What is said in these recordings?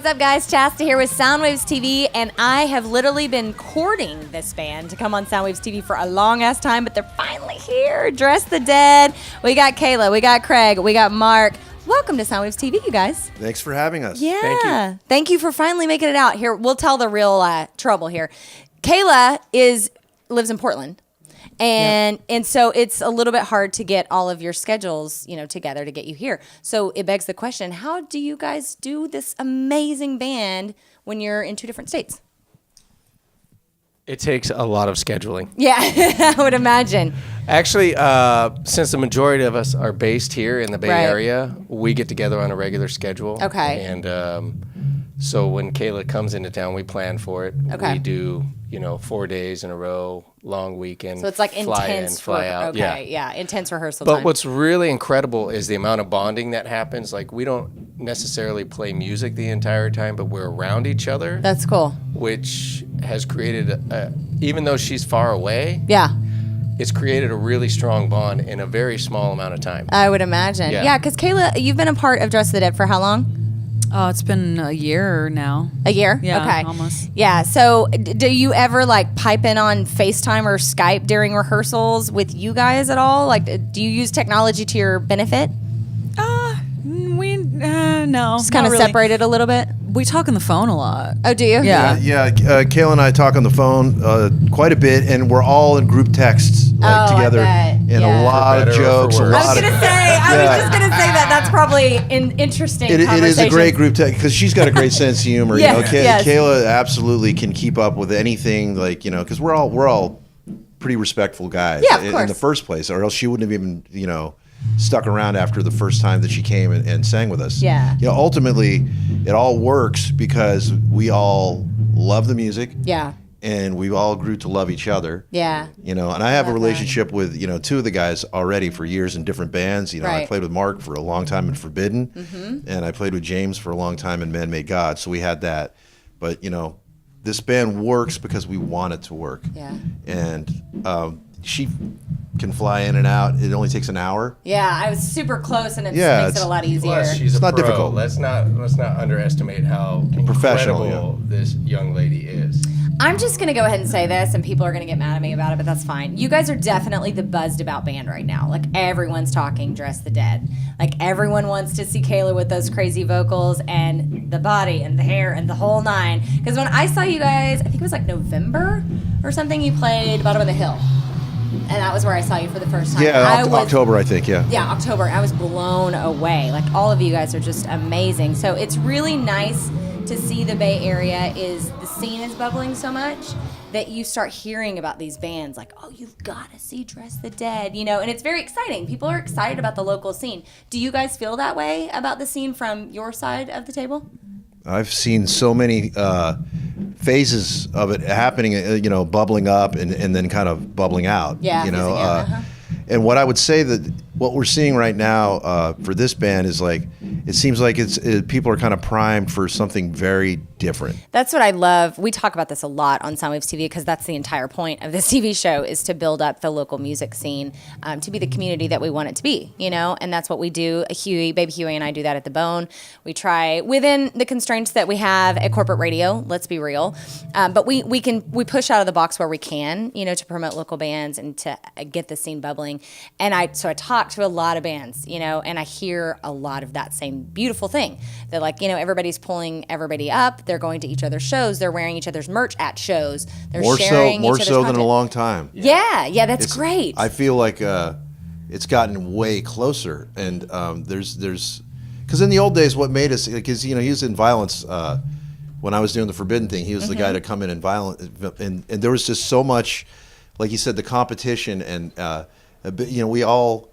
what's up, guys? Chasta here with Soundwaves TV, and I have literally been courting this band to come on Soundwaves TV for a long-ass time, but they're finally here. Dress the Dead. We got Kayla, we got Craig, we got Mark. Welcome to Soundwaves TV, you guys. Thanks for having us. Yeah. Thank you. Thank you for finally making it out. Here, we'll tell the real trouble here. Kayla lives in Portland. And so it's a little bit hard to get all of your schedules, together to get you here. So it begs the question, how do you guys do this amazing band when you're in two different states? It takes a lot of scheduling. Yeah, I would imagine. Actually, since the majority of us are based here in the Bay Area, we get together on a regular schedule. Okay. And so when Kayla comes into town, we plan for it. Okay. We do, 4 days in a row, long weekend. So it's like fly intense. in, fly out. Okay, yeah, intense rehearsal But time. what's really incredible is the amount of bonding that happens. Like, we don't necessarily play music the entire time, but we're around each other. That's cool. Which has created, even though she's far away, it's created a really strong bond in a very small amount of time. I would imagine. Yeah, because Kayla, you've been a part of Dress the Dead for how long? Oh, it's been a year now. A year? Yeah, okay. almost. Yeah, so do you ever pipe in on FaceTime or Skype during rehearsals with you guys at all? Do you use technology to your benefit? No. Just kind of really. separate it a little bit? We talk on the phone a lot. Oh, do you? Yeah. Kayla and I talk on the phone quite a bit, and we're all in group texts together, and a lot of jokes. I was just gonna say that. That's probably an interesting conversation. It is a great group text because she's got a great sense of humor. Yes. Kayla absolutely can keep up with anything, because we're all pretty respectful guys in the first place, or else she wouldn't have even stuck around after the first time that she came and sang with us. Yeah. Ultimately, it all works because we all love the music. Yeah. And we all grew to love each other. Yeah. And I have a relationship with, two of the guys already for years in different bands. I played with Mark for a long time in Forbidden, and I played with James for a long time in Man Made God. So we had that. But, this band works because we want it to work. Yeah. And she can fly in and out. It only takes an hour. Yeah, I was super close, and it makes it a lot easier. Plus, she's it's a not pro. difficult. Let's not underestimate how Professional, incredible this young lady is. I'm just going to go ahead and say this, and people are going to get mad at me about it, but that's fine. You guys are definitely the buzzed about band right now. Everyone's talking Dress the Dead. Everyone wants to see Kayla with those crazy vocals and the body and the hair and the whole nine. Because when I saw you guys, I think it was November or something, you played Bottom of the Hill. And that was where I saw you for the first time. Yeah, October, I think, yeah. Yeah, October. I was blown away. All of you guys are just amazing. So it's really nice to see the Bay Area the scene is bubbling so much that you start hearing about these bands you've got to see Dress the Dead, and it's very exciting. People are excited about the local scene. Do you guys feel that way about the scene from your side of the table? I've seen so many phases of it happening, bubbling up and then kind of bubbling out. Yeah. And what I would say that what we're seeing right now for this band is it seems like people are kind of primed for something very different. That's what I love. We talk about this a lot on Soundwaves TV because that's the entire point of this TV show is to build up the local music scene to be the community that we want it to be, and that's what we do. Baby Huey and I do that at the Bone. We try within the constraints that we have at corporate radio, let's be real, but we push out of the box where we can, to promote local bands and to get the scene bubbling. And I talk to a lot of bands, and I hear a lot of that same beautiful thing that everybody's pulling everybody up. They're going to each other's shows. They're wearing each other's merch at shows. They're sharing more each other's so content. than a long time. Yeah, that's great. I feel like it's gotten way closer, and there's because in the old days, what made us because he was in Violence when I was doing the Forbidden thing. He was the guy to come in and Violence, and there was just so much, like you said, the competition, and we all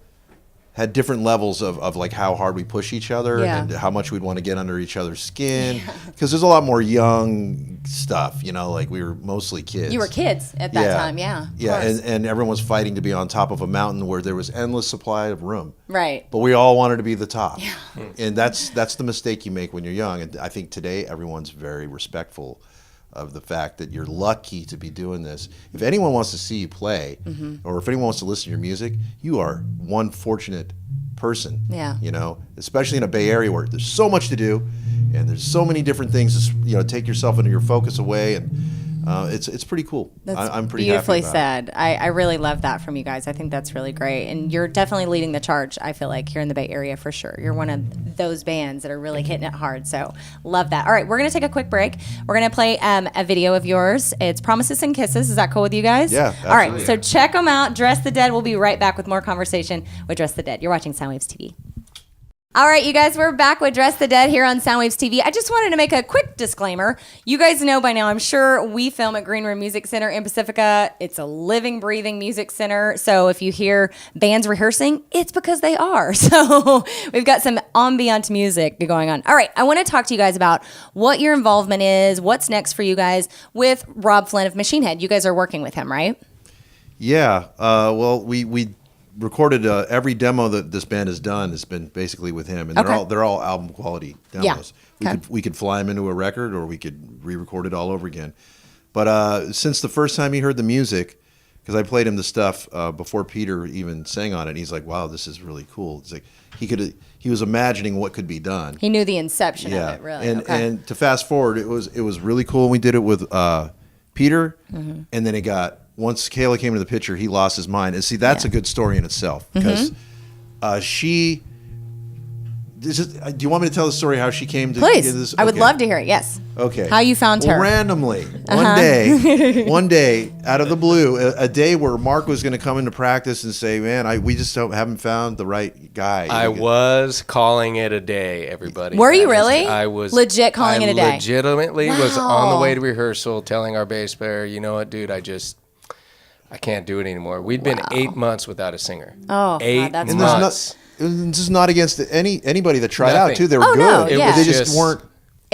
had different levels of how hard we push each other and how much we'd want to get under each other's skin. Because there's a lot more young stuff, we were mostly kids. You were kids at that time, yeah. Yeah, and everyone was fighting to be on top of a mountain where there was endless supply of room. Right. But we all wanted to be the top. Yeah. And that's the mistake you make when you're young. And I think today everyone's very respectful of the fact that you're lucky to be doing this. If anyone wants to see you play, or if anyone wants to listen to your music, you are one fortunate person. Yeah. You know, especially in a Bay Area where there's so much to do, and there's so many different things to take yourself into your focus away, and it's pretty cool. I'm pretty beautifully happy about said. I really love that from you guys. I think that's really great, and you're definitely leading the charge. I feel like here in the Bay Area for sure. You're one of those bands that are really hitting it hard. So love that. All right, we're gonna take a quick break. We're gonna play a video of yours. It's "Promises and Kisses." Is that cool with you guys? Yeah, absolutely. All right, so check them out. Dress the Dead. We'll be right back with more conversation with Dress the Dead. You're watching Soundwaves TV. All right, you guys, we're back with Dress the Dead here on Soundwaves TV. I just wanted to make a quick disclaimer. You guys know by now, I'm sure, we film at Green Room Music Center in Pacifica. It's a living, breathing music center. So if you hear bands rehearsing, it's because they are. So we've got some ambient music going on. All right, I want to talk to you guys about what your involvement is, what's next for you guys with Rob Flynn of Machine Head. You guys are working with him, right? Yeah. Well, we recorded every demo that this band has done has been basically with him, and they're all album quality demos. Yeah. We could fly them into a record, or we could re-record it all over again. But since the first time he heard the music, because I played him the stuff before Peter even sang on it, and he's like, "Wow, this is really cool." It's like he was imagining what could be done. He knew the inception of it, really. And to fast forward, it was really cool. We did it with Peter, Mm-hmm. and then once Kayla came into the picture, he lost his mind. And see, that's a good story in itself, because do you want me to tell the story how she came to Please. this? I would love to hear it, yes. Okay. How you found her. Randomly, one day, out of the blue, a day where Mark was going to come into practice and say, "Man, we just haven't found the right guy." I was calling it a day, everybody. Were you really? I was legit calling it a day. Legitimately was Wow. on the way to rehearsal, telling our bass player, "You know what, dude? I can't do it anymore." We'd been 8 months without a singer. Oh, God, 8 that's months. This is not against anybody that tried Nothing. out too. They were Oh, good. no, It yeah. was They just weren't.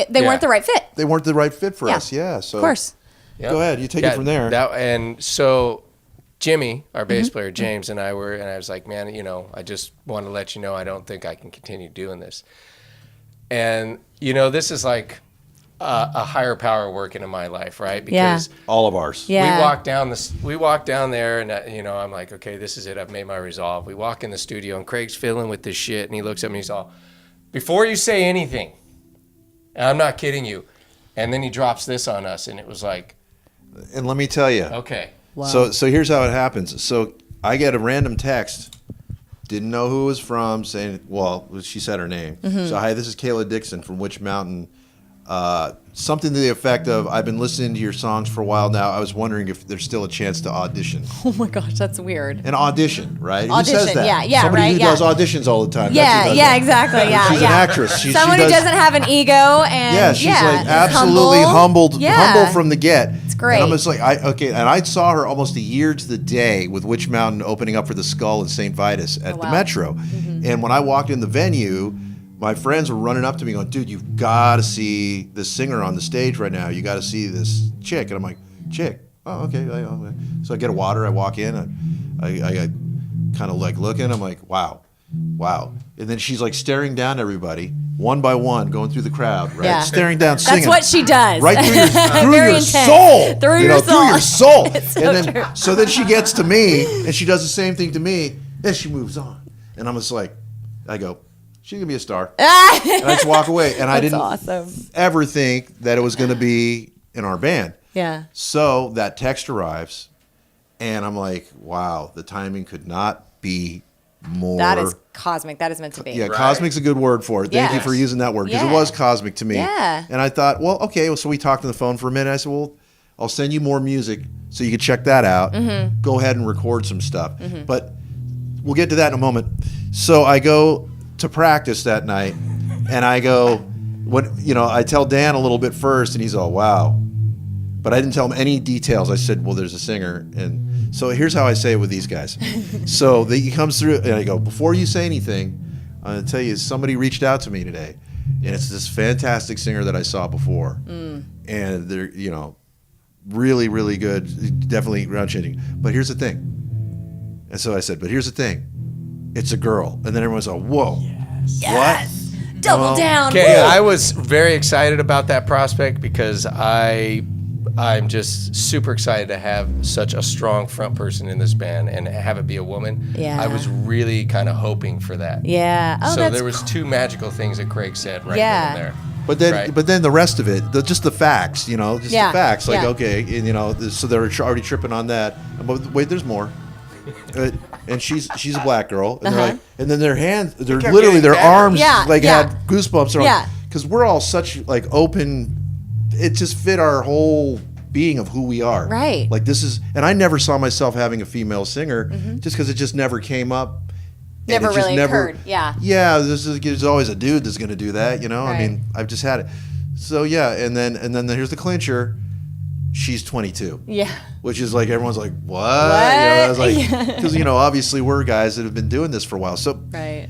They weren't the right fit. They weren't the right fit for Yeah. us. Yeah. So Of course. Yep. Go ahead. You take it from there. And so Jimmy, our Mm-hmm. bass player, James, and I was like, "Man, I just want to let you know I don't think I can continue doing this." And, this is like a higher power working in my life, right? Because all of ours. Yeah. we walk down there, and I'm like, "Okay, this is it. I've made my resolve." We walk in the studio, and Craig's fiddling with this shit, and he looks at me, and he's all, "Before you say anything," and I'm not kidding you, and then he drops this on us, and it was like, And let me tell you. okay. Wow. So here's how it happens. So I get a random text, didn't know who it was from, saying, well, she said her name. Mm-hmm. So, "Hi, this is Kayla Dixon from Witch Mountain. Something to the effect of, I've been listening to your songs for a while now. I was wondering if there's still a chance to audition." Oh my gosh, that's weird. An audition, right? Audition, Who says that? yeah, Somebody right, who yeah. does auditions all the time. That's Yeah, who does yeah, that. exactly. Yeah, She's yeah. an actress. Someone who doesn't have an ego and Yeah, she's like is absolutely humble. humble from the get. It's great. And I'm just like, and I saw her almost a year to the day with Witch Mountain opening up for the Skull in St. Vitus at the wow. Metro. And when I walked in the venue, my friends were running up to me going, "Dude, you've got to see this singer on the stage right now. You got to see this chick." And I'm like, "Chick? Oh, okay." So I get a water. I walk in. I kind of like looking. I'm like, wow. And then she's like staring down everybody one by one, going through the crowd, right? Yeah. Staring down, singing. That's what she does. Right through your Very your intense. soul. Through you your know, soul. Through your soul. It's so and then true. so then she gets to me and she does the same thing to me. Then she moves on. And I'm just like, I go, she's gonna be a star. And I just walk away. And I didn't awesome. ever think that it was gonna be in our band. Yeah. So that text arrives and I'm like, wow, the timing could not be more. That is cosmic. That is meant to be. Yeah, cosmic's a good word for it. Thank you Yes. for using that word, because Yeah. it was cosmic to me. Yeah. And I thought, well, okay. So we talked on the phone for a minute. I said, well, I'll send you more music so you can check that out. Mm-hmm. Go ahead and record some stuff. But we'll get to that in a moment. So I go to practice that night, and I go, I tell Dan a little bit first, and he's all, wow. But I didn't tell him any details. I said, well, there's a singer. And so here's how I say it with these guys. So he comes through, and I go, before you say anything, I'm going to tell you, somebody reached out to me today. And it's this fantastic singer that I saw before. And they're, really, really good. Definitely ground changing. But here's the thing. And so I said, but here's the thing. It's a girl. And then everyone's like, whoa. Yes. Double down. Okay, Woo. I was very excited about that prospect because I I'm just super excited to have such a strong front person in this band and have it be a woman. Yeah. I was really kind of hoping for that. Yeah. Oh, So that's there was two magical things that Craig said right Yeah. then and there. But then the rest of it, just the facts, just Yeah, the facts. Like, yeah. okay, and so they're already tripping on that. But wait, there's more. And she's a black girl, and they're like, and then their hands, they're kept literally getting their better. arms Yeah, like yeah. had goosebumps. Yeah. Because we're all such like open. It just fit our whole being of who we are. Right. Like this is, and I never saw myself having a female singer, just because it just never came up. And Never it just really occurred, yeah. Yeah, there's always a dude that's going to do that, I Right. mean, I've just had it. So yeah, and then here's the clincher. She's 22. Yeah. Which is like everyone's like, what? I was like, because obviously we're guys that have been doing this for a while. So Right.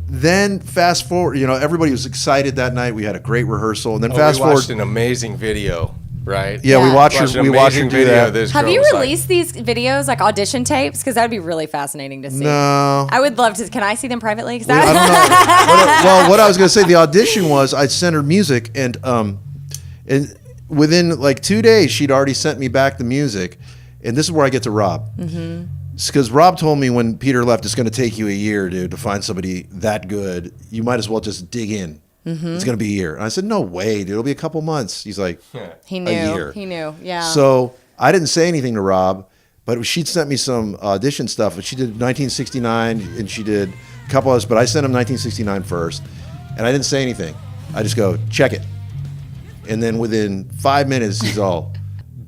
then fast forward, everybody was excited that night. We had a great rehearsal, and then We fast watched forward. an amazing video, right? Yeah, Yeah. we watched Watched an her amazing do video that. of this Have girl you was like- released these videos, like audition tapes? Because that would be really fascinating to see. No. I would love to. Can I see them privately? 'Cause I don't know. What I was going to say, the audition was I sent her music, and within like 2 days, she'd already sent me back the music, and this is where I get to Rob. Because Rob told me when Peter left, it's going to take you a year, dude, to find somebody that good. You might as well just dig in. It's going to be a year. And I said, no way, dude. It'll be a couple months. He's like, He knew. a year. He knew. Yeah. So I didn't say anything to Rob, but she'd sent me some audition stuff. And she did 1969, and she did a couple others, but I sent him 1969 first. And I didn't say anything. I just go, check it. And then within 5 minutes, he's all,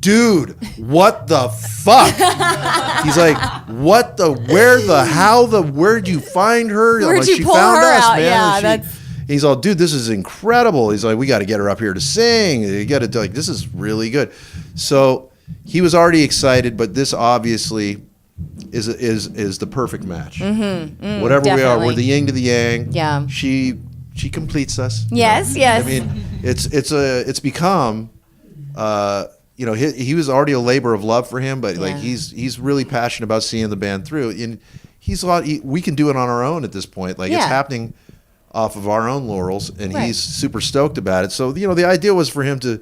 dude, what the fuck? He's like, what the, where the, how the, where'd you find her? I'm Where'd like, you she pull found her us, out? man. Yeah, And that's- he's all, dude, this is incredible. He's like, we got to get her up here to sing. You got to like, this is really good. So he was already excited, but this obviously is the perfect match. Whatever we are, definitely. we're the yin to the yang. Yeah. She completes us. Yes, yes. I mean, it's become, he was already a labor of love for him, but like Yeah. he's really passionate about seeing the band through, and we can do it on our own at this point. Like it's Yeah. happening off of our own laurels, and Right. he's super stoked about it. So the idea was for him to,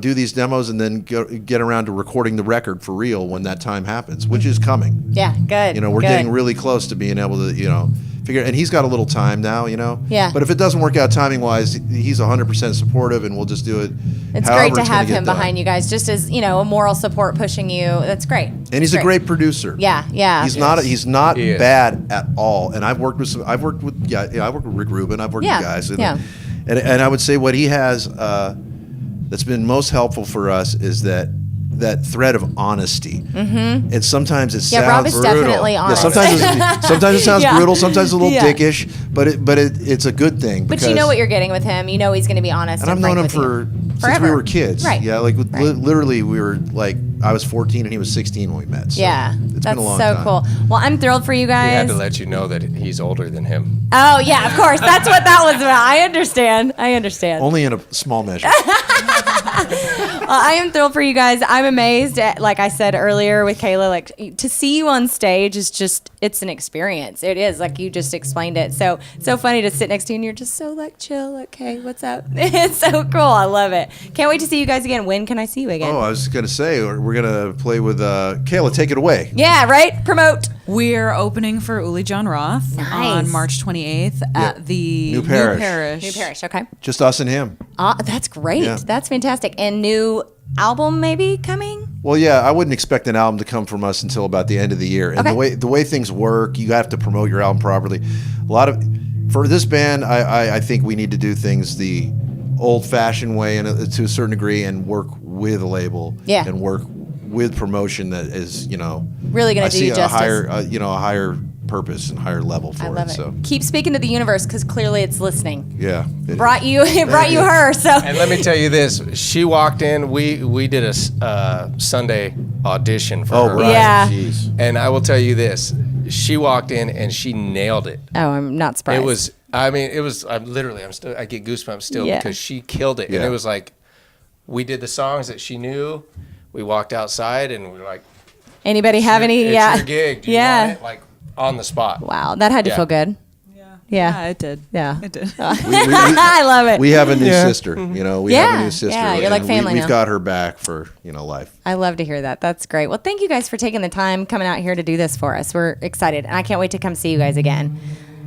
do these demos and then get around to recording the record for real when that time happens, which is coming. Yeah. Good. We're good. getting really close to being able to, figure. And he's got a little time now, Yeah. But if it doesn't work out timing wise, he's 100% supportive, and we'll just do it. It's however great to gonna have get him done. behind you guys, just as a moral support pushing you. That's great. And he's a great producer. Yeah. Yeah. He's not. He's not He is. bad at all. And I've worked with Rick Rubin. I've worked Yeah, with guys. yeah. And I would say what he has that's been most helpful for us is that thread of honesty. Mm-hmm. And sometimes it sounds Rob is brutal. definitely honest. Sometimes it sounds Yeah. brutal. Sometimes a little Yeah. dickish. But it's a good thing. But because, you know what you're getting with him. You know he's going to be honest. And I've frank known him with you. since Forever. we were kids. Right. Yeah, like Right. literally we were like I was 14 and he was 16 when we met. So Yeah, it's that's been a long so time. cool. Well, I'm thrilled for you We had guys. to let you know that he's older than him. Oh yeah, of course. That's what that was about. I understand. Only in a small measure. I am thrilled for you guys. I'm amazed at, like I said earlier with Kayla, like to see you on stage is just, it's an experience. It is, like you just explained it. So funny to sit next to you and you're just so like chill. Okay, what's up? It's so cool. I love it. Can't wait to see you guys again. When can I see you again? Oh, I was going to say, we're going to play with Kayla. Take it away. Yeah, right? Promote. We're opening for Uli John Roth Nice. on March 28th at the New Parish. New Parish, okay. Just us and him. That's great. Yeah. That's fantastic. And new album maybe coming? Well, yeah, I wouldn't expect an album to come from us until about the end of the year. And Okay. the way things work, you have to promote your album properly. For this band, I think we need to do things the old-fashioned way and to a certain degree, and work with a label. Yeah. And work with promotion that is, Really gonna I do see you a justice. higher, a higher purpose and higher level for I love it. So Keep speaking to the universe because clearly it's listening. yeah, It brought you her. So And let me tell you this: she walked in. We did a Sunday audition for Oh her, right, Yeah. jeez. and I will tell you this: she walked in and she nailed it. oh, I'm not surprised. It was. I mean, it was. I get goosebumps still Yeah. because she killed it, Yeah. and it was like we did the songs that she knew. We walked outside and we were like, Anybody have any? It's Yeah. your gig. Do you yeah. want it? Like on the spot. Wow, that had to Yeah. feel good. Yeah. it did. Yeah. It did. I love it. We have a new sister. You know, we have a new sister. Yeah, you're like and family we've now. got her back for life. I love to hear that. That's great. Well, thank you guys for taking the time coming out here to do this for us. We're excited, and I can't wait to come see you guys again.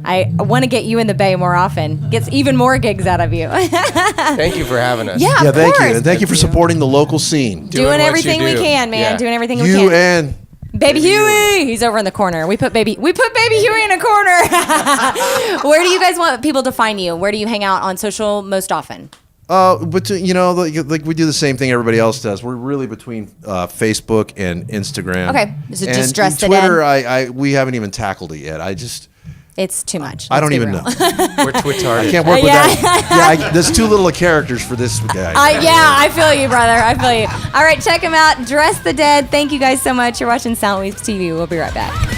I want to get you in the Bay more often. Gets even more gigs out of you. Thank you for having us. Yeah, Yeah, of thank course. you, and thank you for supporting the local scene. Doing Doing what everything you we do. can, man. Yeah. Doing everything we You can. and Baby Huey, he's over in the corner. We put baby Huey in a corner. Where do you guys want people to find you? Where do you hang out on social most often? but you know, like we do the same thing everybody else does. We're really between Facebook and Instagram. Okay, so just and Dress to Twitter. Dead. We haven't even tackled it yet. It's too much. I Let's don't be even real. know. We're Twitarded. I can't work with that. Yeah, there's too little of characters for this guy. I feel you, brother. I feel you. All right, check him out. Dress the Dead. Thank you guys so much. You're watching Soundwaves TV. We'll be right back.